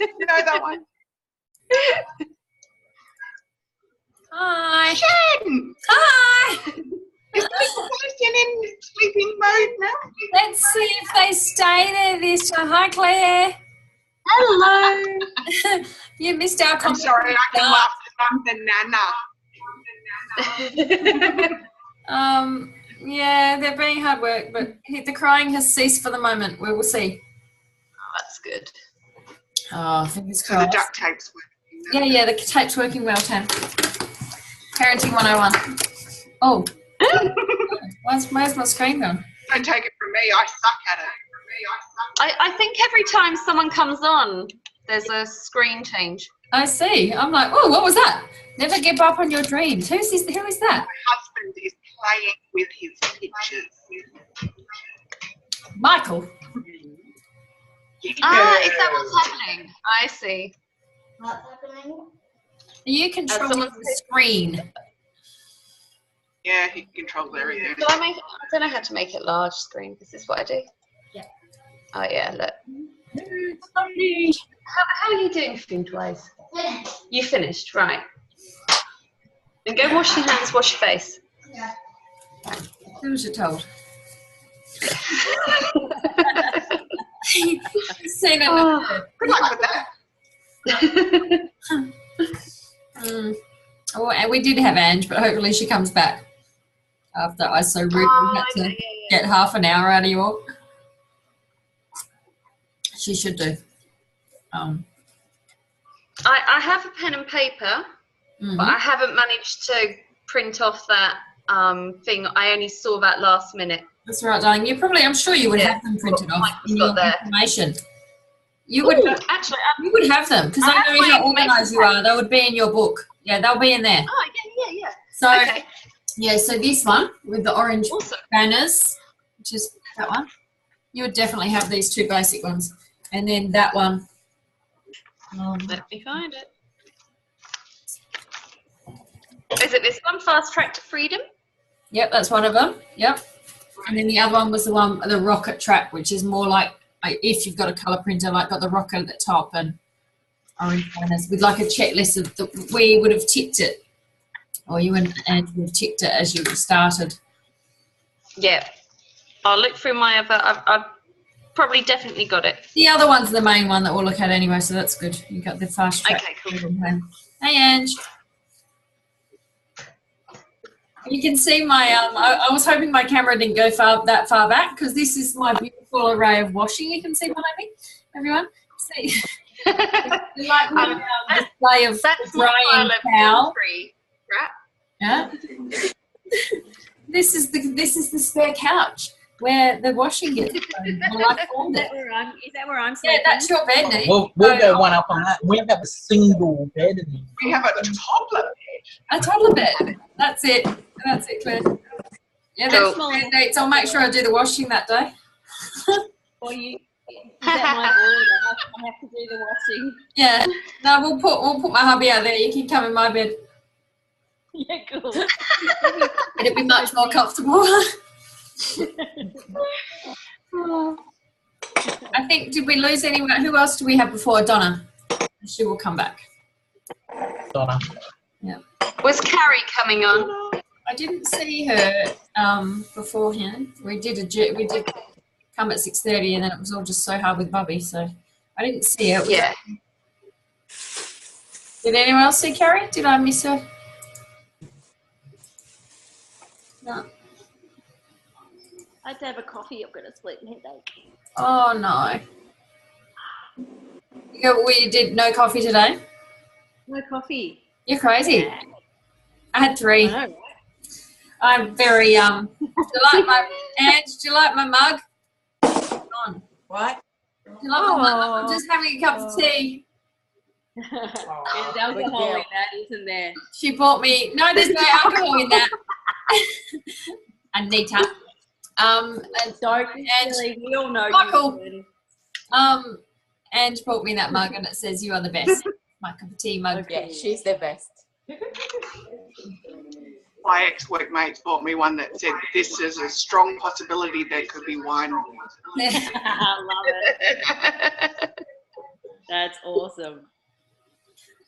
You know that one? Hi. Jen! Hi. Is the little person in sleeping mode now? Let's see if they stay there this time. Hi, Claire. Hello. You missed our I'm sorry, I can laugh because I'm the nana. Yeah, they're being hard work, but the crying has ceased for the moment. We will see. Oh, that's good. Oh, fingers So the crossed. duct tape's working. Yeah, the tape's working well, Tam. Parenting 101. Oh. Where's my screen gone? Don't take it from me, I suck at it. I think every time someone comes on, there's a screen change. I see. I'm like, oh, what was that? Never give up on your dreams. Who is that? My husband is playing with his pictures. Michael. Ah, is that what's happening? I see. What's happening? You control the screen. Yeah, he controls everything. Do I don't know how to make it large screen. Is this what I do? Yeah. Oh yeah, look. How are you doing food-wise? You finished, right. Then go wash your hands, wash your face. Yeah. Who was you told? Seen it. Oh. Good luck with that. Oh, and we did have Ange, but hopefully she comes back after I so rudely had to get half an hour out of you all. She should do. I have a pen and paper, but I haven't managed to print off that thing. I only saw that last minute. That's right, darling. I'm sure you would have them printed off in your information. You would actually. You would have them because I know how organised you are. They would be in your book. Yeah, they'll be in there. Oh yeah. So okay. yeah, so this one with the orange Awesome. banners, which is that one, you would definitely have these two basic ones, and then that one. Let me find it. Is it this one, Fast Track to Freedom? Yep, that's one of them. Yep. And then the other one was the Rocket Track, which is more like if you've got a colour printer, like got the rocket at the top and orange banners with like a checklist of where you would have ticked it, or you and Andrew would have ticked it as you started. Yeah. I'll look through my other. I've probably definitely got it. The other one's the main one that we'll look at anyway, so that's good. You got the Fast Track. Okay, cool. Hey, Ange. You can see my, I was hoping my camera didn't go that far back because this is my beautiful array of washing. You can see behind me, everyone. See? Like my display of drying towel. Right? Yeah. This is the spare couch where the washing gets done. Well, Is that where I'm sleeping? yeah, that's your bed, Nick. We'll go one up on that. We have a single bed. We have a toddler bed. A toddler bed. That's it. That's it, Claire. Yeah, that's my dates. I'll make sure I do the washing that day. Or is that my board? I have to do the washing. Yeah. No, we'll put my hubby out there. You can come in my bed. Yeah, cool. It'd be much more comfortable. I think, did we lose anyone? Who else do we have before? Donna. She will come back. Donna. Yeah. Was Carrie coming on? I didn't see her beforehand. We did come at 6:30, and then it was all just so hard with Bubby, so I didn't see her. Yeah. Did anyone else see Carrie? Did I miss her? No. I had to have a coffee. I've got a sleeping headache. Oh no. You did no coffee today? No coffee. You're crazy. Yeah. I had 3. I know, right? I'm very do you like my mug? Come on. What? Do you like my mug? I'm just having a cup of tea. There's alcohol in that, isn't there? She bought me. No, there's no alcohol in that. Anita. And we all know Michael. you. Ange brought me that mug, and it says, "You are the best." My cup of tea mug. Yeah, she's the best. My ex-workmates bought me one that said, "This is a strong possibility there could be wine." I love it. That's awesome.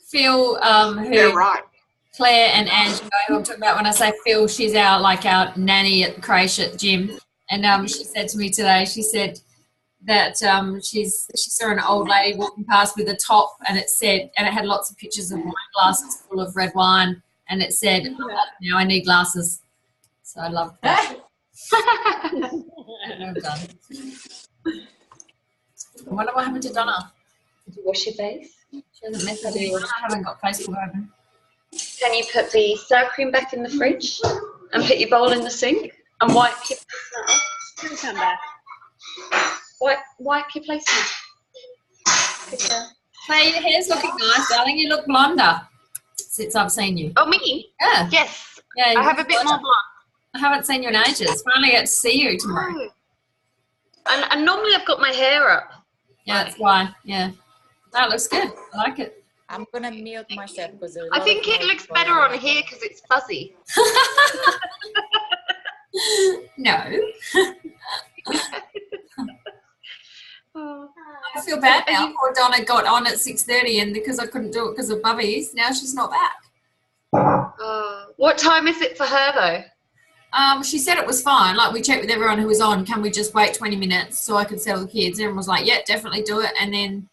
Phil, Yeah, who right. Claire and Ange know who I'm talking about when I say Phil, she's our nanny at the creche at the gym. And she said to me today, she said that she saw an old lady walking past with a top, and it had lots of pictures of wine glasses full of red wine, and it said, now I need glasses. So I love that. Well done. I wonder what happened to Donna. Did you wash your face? She hasn't messaged me. I haven't got Facebook open. Can you put the sour cream back in the fridge and put your bowl in the sink and wipe your She'll come back. wipe your placement? Claire, your hair's looking nice, darling. You look blonder since I've seen you. Oh, me? Yeah. Yes. Yeah. I have a bit more blonde. I haven't seen you in ages. Finally get to see you tomorrow. Oh. And normally I've got my hair up. Yeah, that's why. Yeah. That looks good. I like it. I'm gonna mute myself because I think it looks better on here because it's fuzzy. No. Oh. I feel bad now. Poor Donna got on at 6:30 and because I couldn't do it because of Bubbies, now she's not back. What time is it for her though? She said it was fine. Like, we checked with everyone who was on, can we just wait 20 minutes so I could settle the kids? Everyone was like, yeah, definitely do it. And then,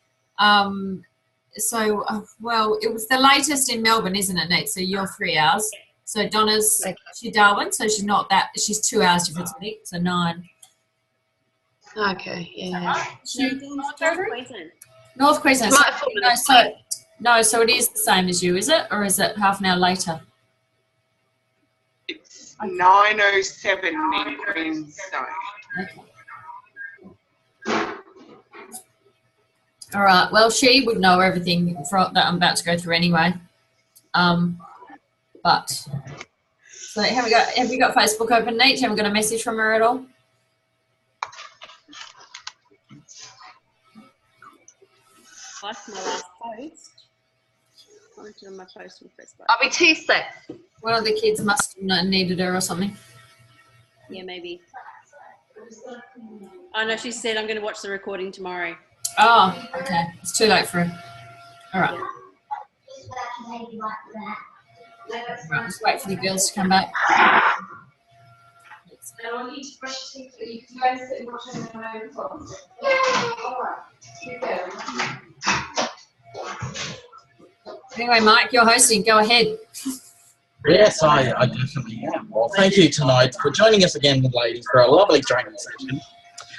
well, it was the latest in Melbourne, isn't it, Nate? So you're 3 hours. So Donna's, she's Darwin, so she's 2 hours difference, I think, so 9. Okay, yeah. North Queensland. Might have fallen So it is the same as you, is it? Or is it half an hour later? It's 9:07 in Queenstown. Okay. All right. Well, she would know everything that I'm about to go through anyway. But so have you got Facebook open, Nate? Haven't got a message from her at all? That's my last post. I went to my post on Facebook. I'll be 2 secs. One of the kids must have needed her or something. Yeah, maybe. Oh no, she said I'm going to watch the recording tomorrow. Oh, okay. It's too late for her. All right. Right, just wait for the girls to come back. Anyway, Mike, you're hosting. Go ahead. Yes, I definitely am. Well, thank you tonight for joining us again, ladies, for a lovely training session.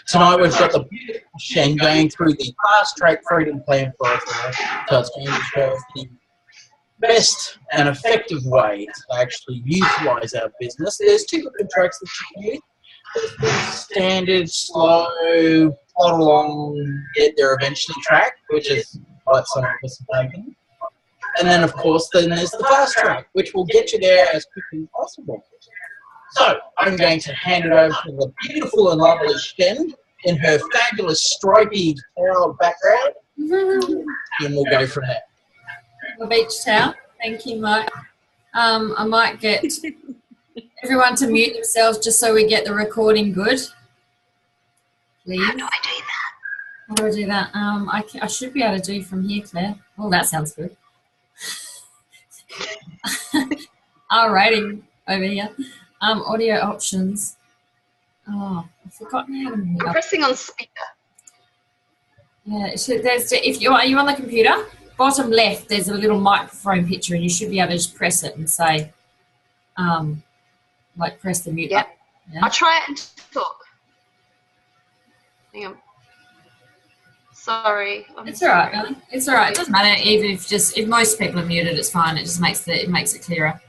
Tonight we've got the beautiful Shen going through the fast-track freedom plan for us all, so it's going to show us the best and effective way to actually utilise our business. There's 2 different tracks that you can use. There's the standard, slow, plod along, get there eventually track, which is what some of us have taken. And then, of course, then there's the fast track, which will get you there as quickly as possible. So, I'm going to hand it over to the beautiful and lovely Shen in her fabulous stripy towel background, and we'll go from there. The beach towel. Thank you, Mike. I might get everyone to mute themselves just so we get the recording good. Please. How do I do that? How do I do that? I should be able to do from here, Claire. Oh, that sounds good. Our rating over here. Audio options. Oh, I've forgotten how to mute I'm up. pressing on speaker. Yeah, so are you on the computer? Bottom left, there's a little microphone picture, and you should be able to just press it and say, press the mute button. Yeah. I'll try it and talk. Hang on. Sorry. It's all right, really. It's all right. It doesn't matter. Even if most people are muted, it's fine. It just makes it clearer.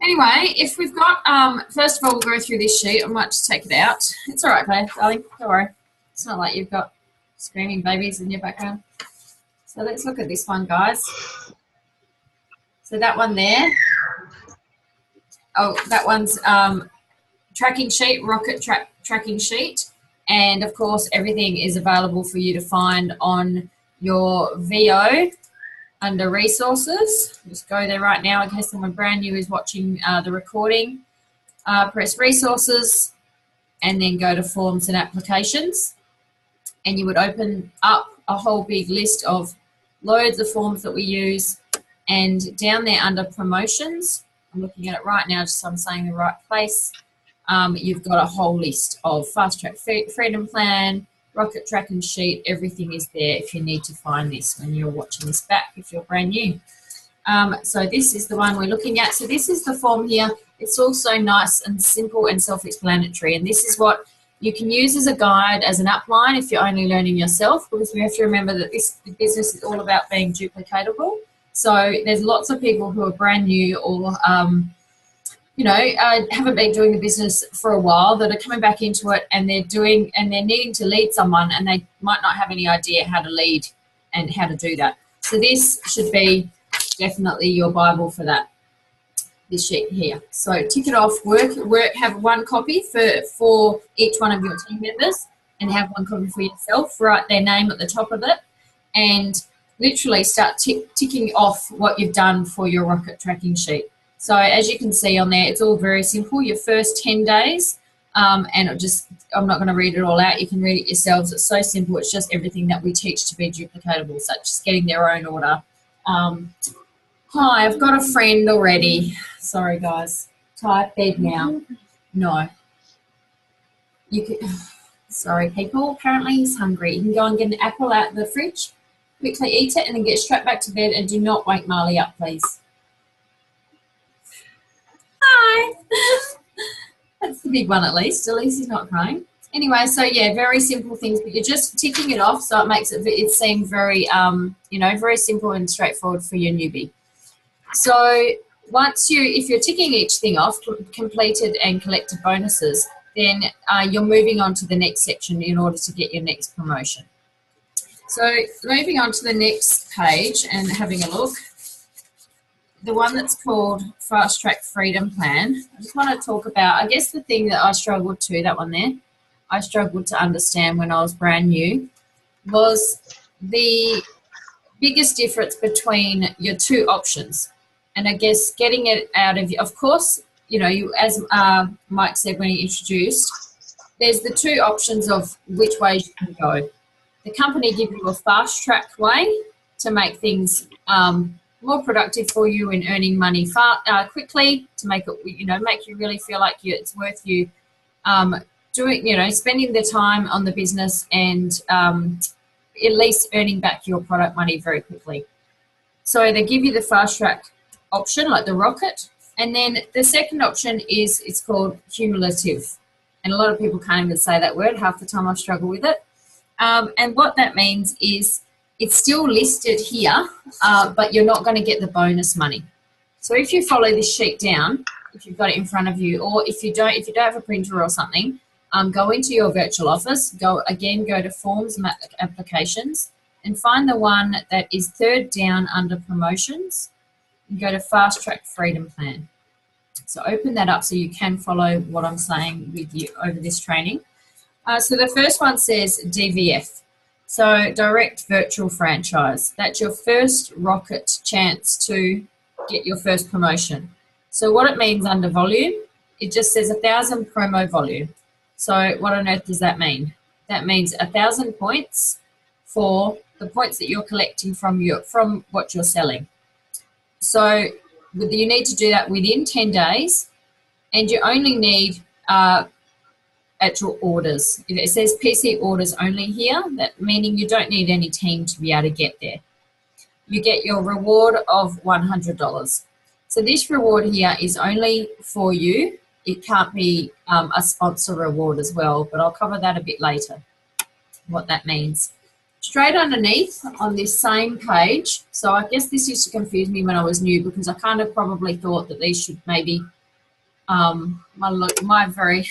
Anyway, if we've got first of all, we'll go through this sheet. I might just take it out. It's all right, Claire, darling. Don't worry. It's not like you've got screaming babies in your background. So let's look at this one, guys. So that one there. Oh, that one's tracking sheet, rocket tracking sheet. And, of course, everything is available for you to find on your VO under resources. Just go there right now in case someone brand new is watching the recording. Press resources and then go to forms and applications. and you would open up a whole big list of loads of forms that we use, and down there under promotions, I'm looking at it right now just so I'm saying the right place, you've got a whole list of Fast Track Freedom Plan, Rocket Tracking Sheet, everything is there if you need to find this when you're watching this back if you're brand new. So this is the one we're looking at. So this is the form here. It's also nice and simple and self-explanatory, and this is what you can use as a guide, as an outline if you're only learning yourself, because we have to remember that this business is all about being duplicatable. So there's lots of people who are brand new or haven't been doing the business for a while that are coming back into it, and they're needing to lead someone, and they might not have any idea how to lead and how to do that. So this should be definitely your Bible for that, this sheet here. So tick it off, have one copy for each one of your team members, and have one copy for yourself. Write their name at the top of it, and literally start ticking off what you've done for your rocket tracking sheet. So as you can see on there, it's all very simple. Your first 10 days, and I'm not going to read it all out. You can read it yourselves. It's so simple. It's just everything that we teach to be duplicatable, such as getting their own order. Hi, I've got a friend already. Sorry, guys. Type bed now. No. You can. Sorry, people. Apparently he's hungry. You can go and get an apple out of the fridge, quickly eat it, and then get straight back to bed, and do not wake Marley up, please. Hi. That's the big one at least. At least he's not crying. Anyway, so yeah, very simple things, but you're just ticking it off, so it makes it seem very, very simple and straightforward for your newbie. So if you're ticking each thing off, completed and collected bonuses, then you're moving on to the next section in order to get your next promotion. So moving on to the next page and having a look, the one that's called Fast Track Freedom Plan, I just want to talk about, I guess the thing that I struggled to understand when I was brand new was the biggest difference between your two options. And I guess getting it out of course, as Mike said when he introduced, there's the two options of which ways you can go. The company give you a fast track way to make things more productive for you in earning money quickly, to make it, make you really feel like it's worth you spending the time on the business and at least earning back your product money very quickly. So they give you the fast track option, like the rocket, and then the second option is, it's called cumulative, and a lot of people can't even say that word. Half the time I struggle with it, and what that means is it's still listed here, but you're not going to get the bonus money. So if you follow this sheet down, if you've got it in front of you, or if you don't have a printer or something, go into your virtual office, go to forms and applications, and find the one that is third down under promotions, and go to Fast Track Freedom Plan. So open that up so you can follow what I'm saying with you over this training. So the first one says DVF, so Direct Virtual Franchise. That's your first rocket chance to get your first promotion. So what it means under volume, it just says 1,000 promo volume. So what on earth does that mean? That means 1,000 points for the points that you're collecting from what you're selling. So you need to do that within 10 days, and you only need actual orders. It says PC orders only here, that meaning you don't need any team to be able to get there. You get your reward of $100. So this reward here is only for you. It can't be a sponsor reward as well, but I'll cover that a bit later, what that means. Straight underneath on this same page, so I guess this used to confuse me when I was new, because I kind of probably thought that these should maybe, my very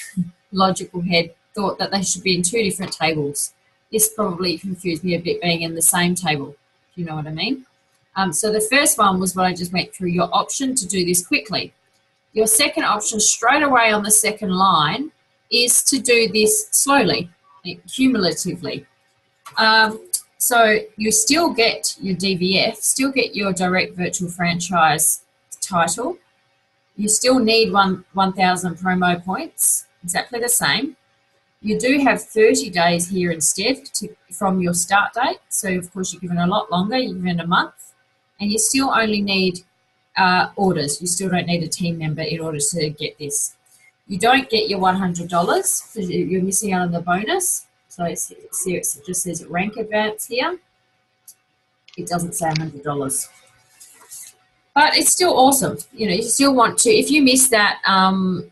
logical head thought that they should be in two different tables. This probably confused me a bit being in the same table, if you know what I mean. So the first one was what I just went through, your option to do this quickly. Your second option straight away on the second line is to do this slowly, cumulatively. So you still get your DVF, still get your Direct Virtual Franchise title. You still need 1,000 promo points, exactly the same. You do have 30 days here instead from your start date. So, of course, you're given a lot longer. You're given a month. And you still only need orders. You still don't need a team member in order to get this. You don't get your $100 because you're missing out on the bonus. So, see, it just says rank advance here. It doesn't say $100. But it's still awesome. You know, you still want to, if you miss that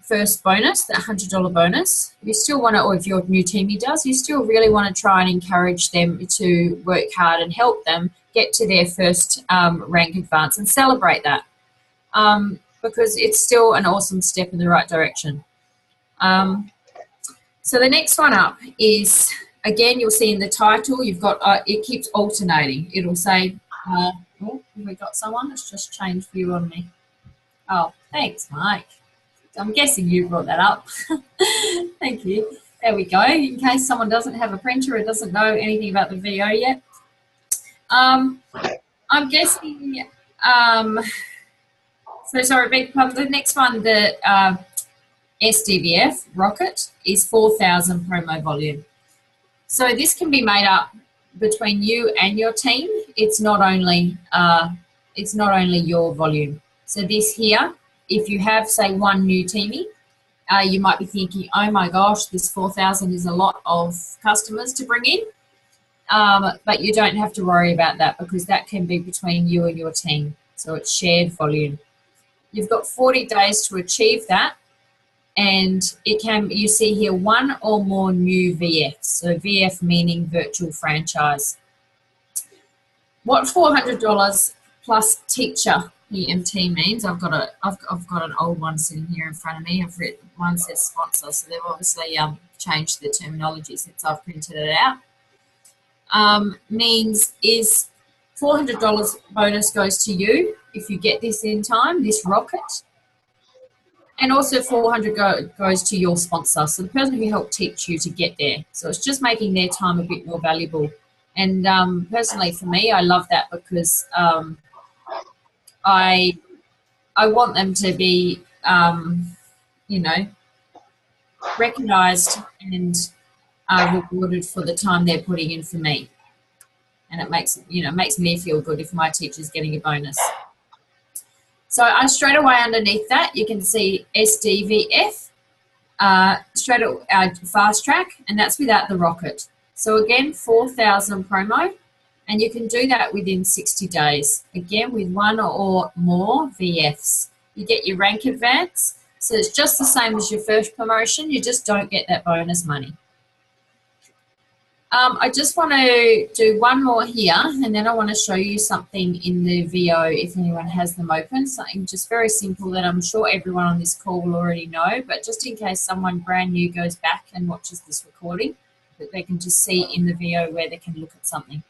first bonus, that $100 bonus, you still want to, or if your new teamie does, you still really want to try and encourage them to work hard and help them get to their first rank advance and celebrate that because it's still an awesome step in the right direction. So the next one up is, again, you'll see in the title, you've got, it keeps alternating. It'll say, oh, have we got someone? It's just changed view on me. Oh, thanks, Mike. I'm guessing you brought that up. Thank you. There we go. In case someone doesn't have a printer or doesn't know anything about the VO yet. I'm guessing, so sorry, the next one, the SDVF, Rocket, is 4,000 promo volume. So this can be made up between you and your team. It's not only your volume. So this here, if you have, say, one new teamie, you might be thinking, oh my gosh, this 4,000 is a lot of customers to bring in. But you don't have to worry about that because that can be between you and your team. So it's shared volume. You've got 40 days to achieve that. And it can, you see here, one or more new VFs. So VF meaning virtual franchise. What $400 plus teacher EMT means, I've got an old one sitting here in front of me. I've written, one says sponsor, so they've obviously changed the terminology since I've printed it out. Means is $400 bonus goes to you if you get this in time, this Rocket. And also $400 goes to your sponsor, so the person who helped teach you to get there. So it's just making their time a bit more valuable. And personally for me, I love that because I want them to be, you know, recognised and rewarded for the time they're putting in for me. And it makes, you know, makes me feel good if my teacher's getting a bonus. So straight away underneath that, you can see SDVF, fast track, and that's without the Rocket. So again, 4,000 promo, and you can do that within 60 days. Again, with one or more VFs. You get your rank advance, so it's just the same as your first promotion, you just don't get that bonus money. I just want to do one more here, and then I want to show you something in the VO if anyone has them open. Something just very simple that I'm sure everyone on this call will already know, but just in case someone brand new goes back and watches this recording, that they can just see in the VO where they can look at something.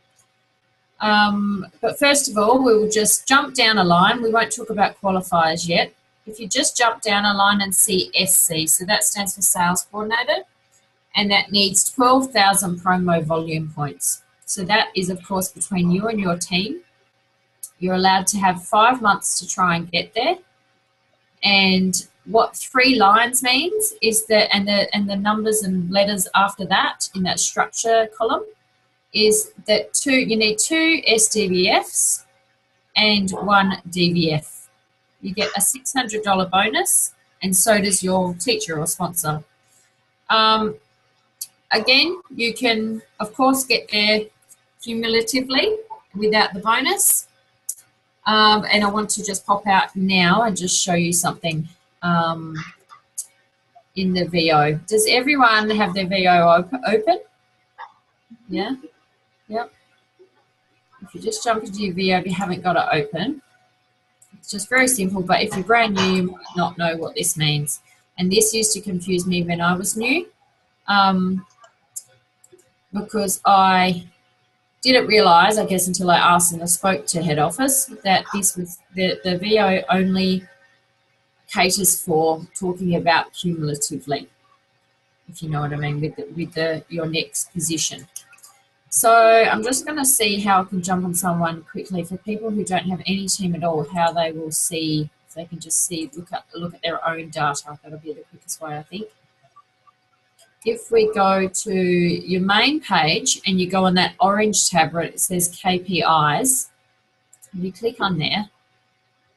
But first of all, we will just jump down a line. We won't talk about qualifiers yet. If you just jump down a line and see SC, so that stands for Sales Coordinator, and that needs 12,000 promo volume points. So that is, of course, between you and your team. You're allowed to have 5 months to try and get there. And what 3 lines means is that, and the numbers and letters after that in that structure column, is that you need 2 SDVFs and 1 DVF. You get a $600 bonus, and so does your teacher or sponsor. Again, you can, of course, get there cumulatively without the bonus. And I want to just pop out now and just show you something in the VO. Does everyone have their VO open? Yeah? Yep. If you just jump into your VO if you haven't got it open, it's just very simple, but if you're brand new, you might not know what this means. And this used to confuse me when I was new. Because I didn't realise, I guess until I asked and I spoke to head office, that this was the VO only caters for talking about cumulatively, if you know what I mean, with your next position. So I'm just going to see how I can jump on someone quickly for people who don't have any team at all, how they will see, if they can just see, look at their own data. That'll be the quickest way, I think. if we go to your main page and you go on that orange tab where it says KPIs, you click on there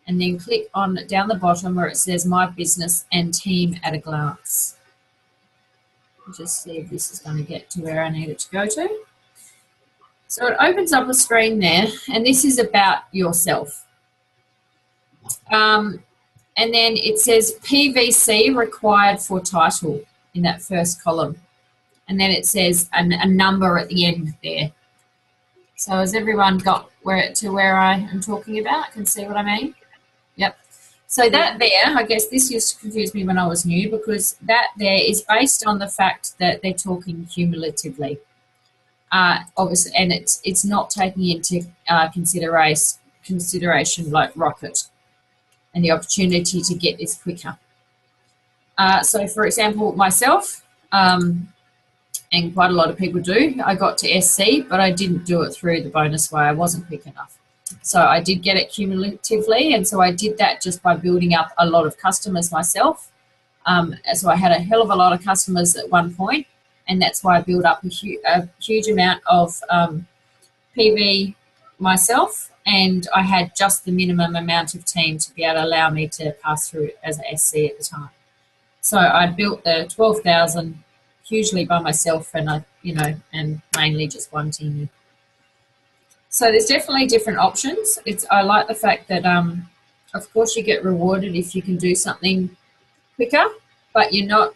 and then click on down the bottom where it says My Business and Team at a Glance. Just see if this is going to get to where I need it to go to. So it opens up a screen there, and this is about yourself. And then it says PVC required for title in that first column. And then it says a number at the end there. So has everyone got where I am talking about? Can see what I mean? Yep. So that there, I guess this used to confuse me when I was new, because that there is based on the fact that they're talking cumulatively. Obviously, and it's not taking into consideration like Rocket and the opportunity to get this quicker. So for example, myself, and quite a lot of people do, I got to SC, but I didn't do it through the bonus way. I wasn't quick enough. So I did get it cumulatively, and so I did that just by building up a lot of customers myself. So I had a hell of a lot of customers at one point, and that's why I built up a huge amount of PV myself, and I had just the minimum amount of team to be able to allow me to pass through as a SC at the time. So I built the 12,000 hugely by myself, and and mainly just one team. So there's definitely different options. I like the fact that, of course, you get rewarded if you can do something quicker, but you're not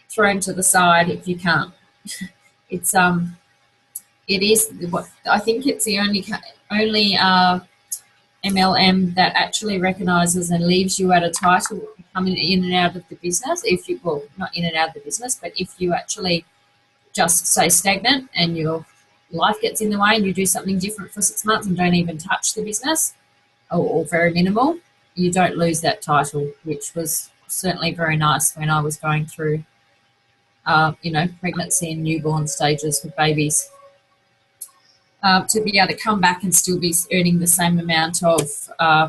thrown to the side if you can't. It is what I think it's the only MLM that actually recognises and leaves you at a title coming in and out of the business. Not in and out of the business, but if you actually just stay stagnant and your life gets in the way and you do something different for 6 months and don't even touch the business, or very minimal, you don't lose that title, which was certainly very nice when I was going through pregnancy and newborn stages with babies. To be able to come back and still be earning the same amount of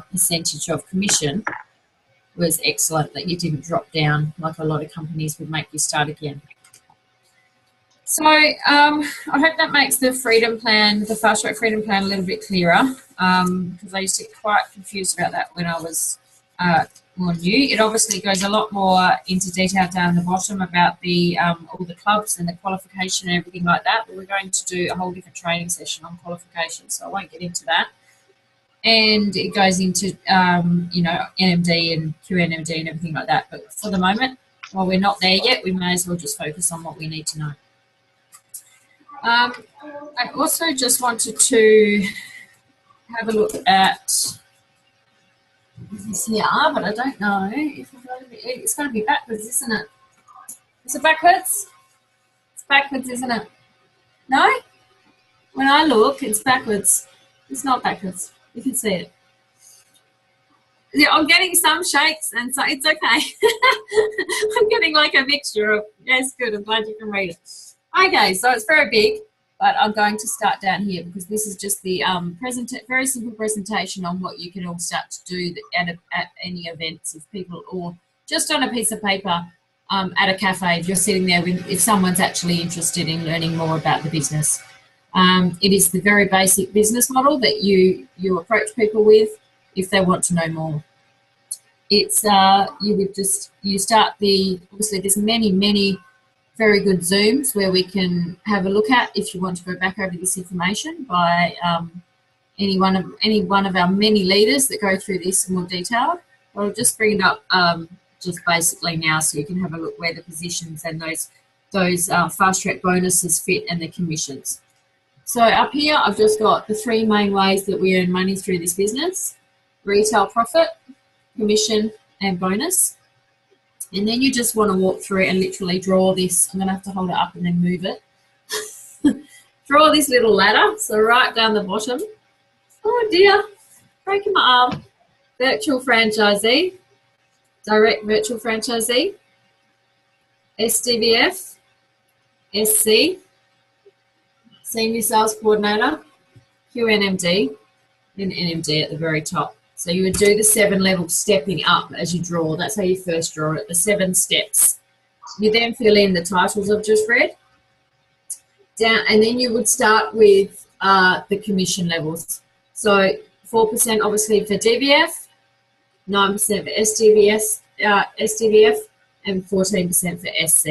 percentage of commission was excellent, that you didn't drop down like a lot of companies would make you start again. So I hope that makes the freedom plan, the fast track freedom plan, a little bit clearer, because I used to get quite confused about that when I was more new. It obviously goes a lot more into detail down the bottom about the all the clubs and the qualification and everything like that, but we're going to do a whole different training session on qualification, so I won't get into that. And it goes into NMD and QNMD and everything like that, but for the moment, while we're not there yet, we may as well just focus on what we need to know. I also just wanted to have a look at this here, but I don't know if it's going to be backwards, isn't it? Is it backwards? It's backwards, isn't it? No? When I look, it's backwards. It's not backwards. You can see it. Yeah, I'm getting some shakes, and so it's okay. I'm getting like a mixture of, yes, good, I'm glad you can read it. Okay, so it's very big, but I'm going to start down here because this is just the very simple presentation on what you can all start to do at any events, if people, or just on a piece of paper at a cafe, if you're sitting there if someone's actually interested in learning more about the business. It is the very basic business model that you approach people with if they want to know more. It's you start obviously there's many very good Zooms where we can have a look at if you want to go back over this information by any one of our many leaders that go through this in more detail. I'll just bring it up just basically now so you can have a look where the positions and those fast track bonuses fit and the commissions. So up here I've just got the 3 main ways that we earn money through this business: retail profit, commission and bonus. And then you just want to walk through and literally draw this. I'm going to have to hold it up and then move it. Draw this little ladder. So right down the bottom. Oh dear, breaking my arm. Virtual franchisee, direct virtual franchisee, SDVF, SC, senior sales coordinator, QNMD, and NMD at the very top. So you would do the 7 levels stepping up as you draw. That's how you first draw it, the 7 steps You then fill in the titles I've just read. And then you would start with the commission levels. So 4% obviously for DVF, 9% for SDVF, and 14% for SC.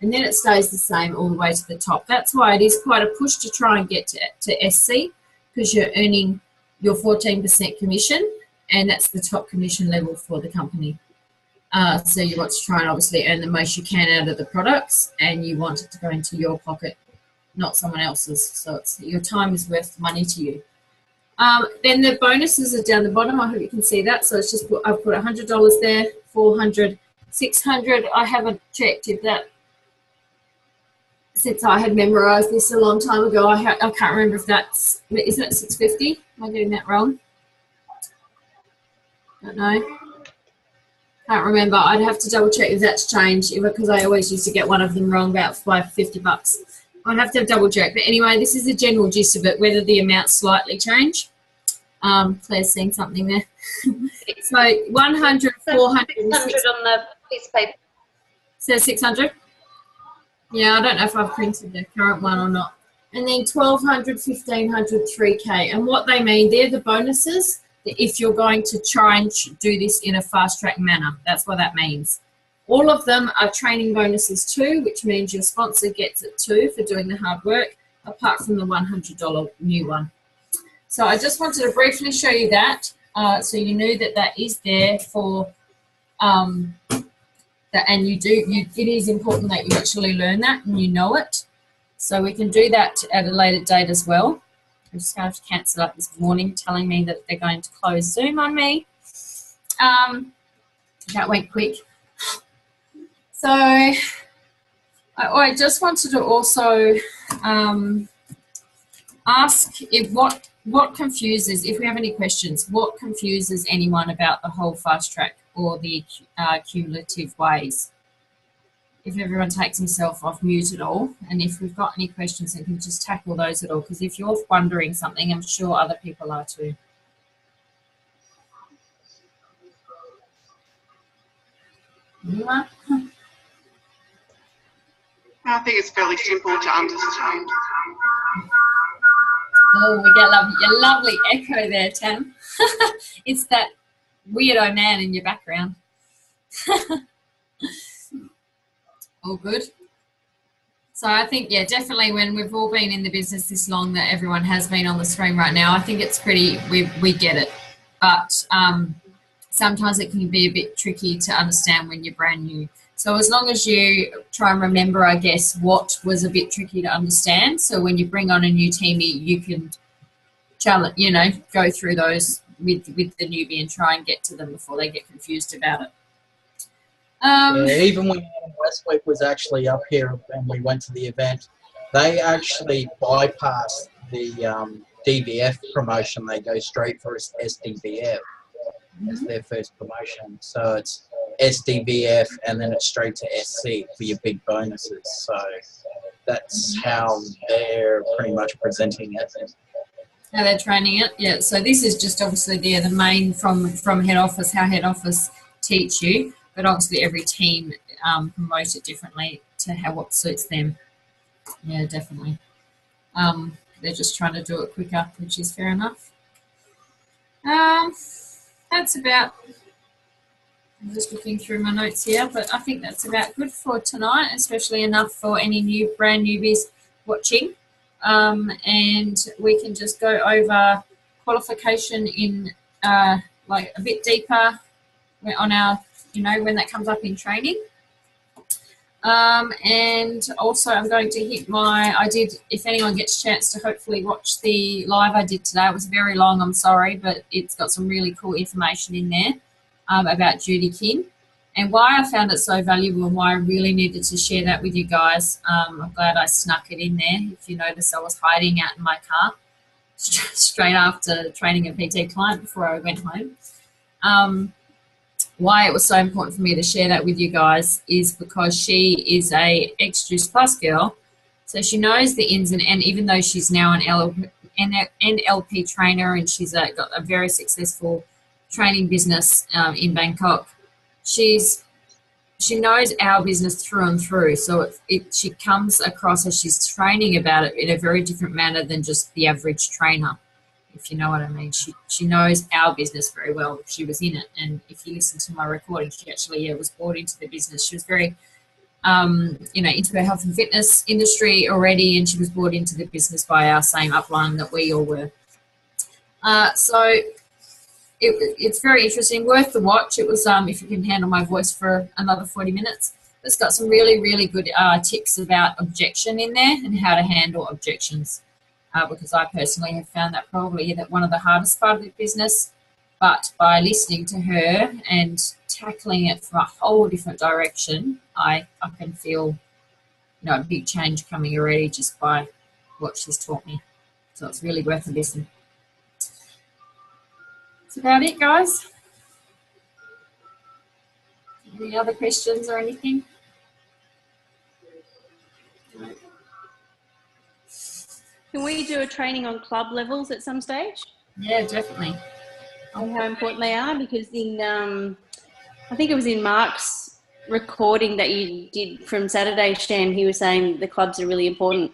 And then it stays the same all the way to the top. That's why it is quite a push to try and get to SC, because you're earning your 14% commission, and that's the top commission level for the company. So you want to try and obviously earn the most you can out of the products, and you want it to go into your pocket, not someone else's. So your time is worth money to you. Then the bonuses are down the bottom. I hope you can see that. So it's just I've put $100 there, 400, 600. I haven't checked if that, since I had memorized this a long time ago. I can't remember if that's, isn't it 650? Am I getting that wrong? Don't know. Can't remember. I'd have to double check if that's changed, because I always used to get one of them wrong about by $50. I'd have to double check. But anyway, this is the general gist of it, whether the amounts slightly change. Claire's seeing something there. So 100, 400, 600 on the piece of paper. So 600? Yeah, I don't know if I've printed the current one or not. And then 1,200, 1,500, 3K. And what they mean, they're the bonuses if you're going to try and do this in a fast-track manner. That's what that means. All of them are training bonuses too, which means your sponsor gets it too for doing the hard work, apart from the $100 new one. So I just wanted to briefly show you that, so you knew that that is there for, that, and it is important that you actually learn that and you know it. So we can do that at a later date as well. I'm just going to have to cancel out this warning telling me that they're going to close Zoom on me. That went quick. So I just wanted to also ask if what confuses, if we have any questions, what confuses anyone about the whole fast track or the cumulative ways? If everyone takes himself off mute at all, and if we've got any questions, then can just tackle those at all, because if you're wondering something, I'm sure other people are too. Anyone? I think it's fairly simple to understand. Oh, we get your lovely echo there, Tam. It's that weirdo man in your background. All good. So I think, yeah, definitely when we've all been in the business this long, that everyone has been on the screen right now, I think it's pretty, we get it. But sometimes it can be a bit tricky to understand when you're brand new. So as long as you try and remember, I guess, what was a bit tricky to understand. So when you bring on a new teammate, you can challenge, go through those with the newbie and try and get to them before they get confused about it. Yeah, even when Westwick was actually up here and we went to the event, they actually bypassed the DVF promotion. They go straight for SDVF as their first promotion. So it's SDVF and then it's straight to SC for your big bonuses. So that's how they're pretty much presenting it. How they're training it, yeah. So this is just obviously the main from head office, how head office teach you. But obviously every team promotes it differently to what suits them. Yeah, definitely. They're just trying to do it quicker, which is fair enough. That's about, I'm just looking through my notes here, but I think that's about good for tonight, especially enough for any brand newbies watching. And we can just go over qualification in like a bit deeper on our, when that comes up in training. And also I'm going to hit if anyone gets a chance to hopefully watch the live I did today, it was very long, I'm sorry, but it's got some really cool information in there about Judy King and why I found it so valuable and why I really needed to share that with you guys. I'm glad I snuck it in there. If you notice, I was hiding out in my car straight after training a PT client before I went home. Why it was so important for me to share that with you guys is because she is a ex-Juice Plus girl, so she knows the ins and even though she's now an NLP trainer and she's got a very successful training business in Bangkok, she she knows our business through and through. So she comes across as she's training about it in a very different manner than just the average trainer, if you know what I mean. She knows our business very well. She was in it. And if you listen to my recording, she actually was brought into the business. She was very, into the health and fitness industry already, and she was brought into the business by our same upline that we all were. So it's very interesting, worth the watch. It was, if you can handle my voice for another 40 minutes, it's got some really, really good tips about objection in there and how to handle objections, because I personally have found that probably one of the hardest part of the business. But by listening to her and tackling it from a whole different direction, I can feel, a big change coming already just by what she's taught me. So it's really worth a listen. That's about it, guys. Any other questions or anything? Can we do a training on club levels at some stage? Yeah, definitely. And how important they are? Because in, I think it was in Mark's recording that you did from Saturday, Shan, he was saying the clubs are really important.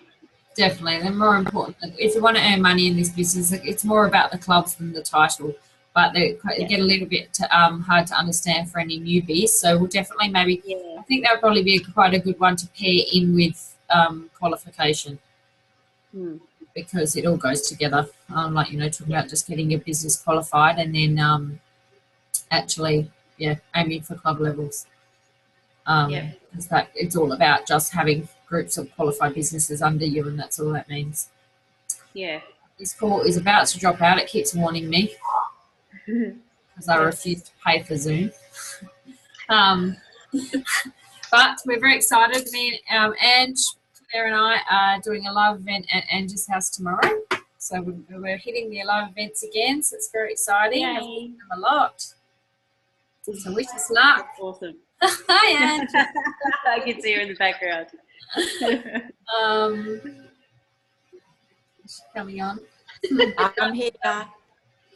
Definitely, they're more important. If you want to earn money in this business, it's more about the clubs than the title. But they get a little bit hard to understand for any newbies. So we'll definitely I think that would probably be quite a good one to pair in with qualification, because it all goes together. Talking about just getting your business qualified and then aiming for club levels. It's all about just having groups of qualified businesses under you, and that's all that means. Yeah. This call is about to drop out. It keeps warning me because I refuse to pay for Zoom. But we're very excited. Me and Ange, Claire and I are doing a live event at Ange's house tomorrow. So we're hitting the live events again, so it's very exciting. I've been them a lot. So wish us luck. That's awesome. Hi, Ange. I can see her in the background. Is she coming on? I'm here.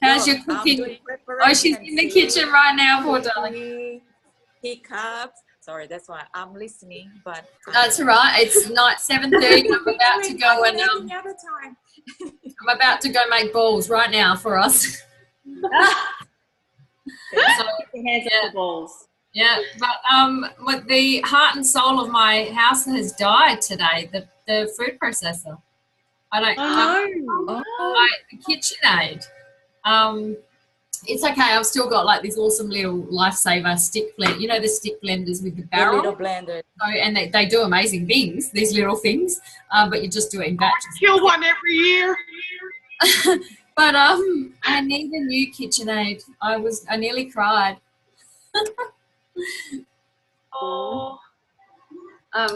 How's your cooking? Oh, she's in the kitchen right now, poor darling. Hiccups. Sorry, that's why I'm listening. But That's all right. It's night 7:30. I'm about to go and I'm about to go make balls right now for us. So, hands up the balls. Yeah, but the heart and soul of my house has died today. The food processor. I don't. The KitchenAid. It's okay. I've still got like this awesome little lifesaver stick blend. You know the stick blenders with the barrel. The little blender. So, and they do amazing things. These little things, but you just do it in batches. Kill one every year. But I need a new KitchenAid. I nearly cried. Oh. My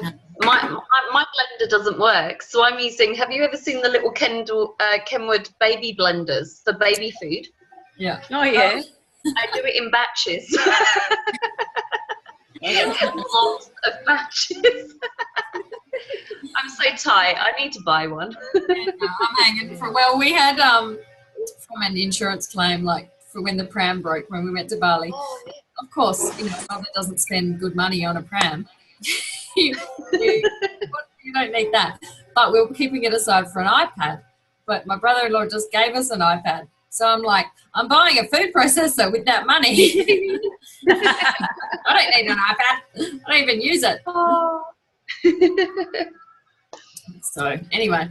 blender doesn't work, so I'm using. Have you ever seen the little Kenwood baby blenders for baby food? Yeah. Oh yeah. I do it in batches. Lots of batches. I'm so tight. I need to buy one. I'm hanging for. Well, we had from an insurance claim, like for when the pram broke when we went to Bali. Oh, Of course, mother doesn't spend good money on a pram. you don't need that. But we were keeping it aside for an iPad. But my brother-in-law just gave us an iPad. So I'm like, I'm buying a food processor with that money. I don't need an iPad. I don't even use it. Oh. So anyway,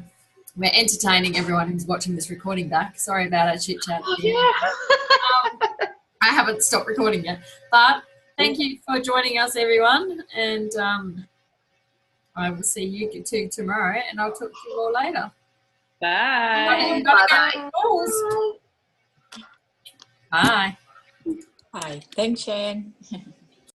we're entertaining everyone who's watching this recording back. Sorry about our chit chat. Oh, yeah. I haven't stopped recording yet, but thank you for joining us, everyone, and I will see you two tomorrow, and I'll talk to you all later. Bye. Bye. Bye. Hi. Thanks, Shane.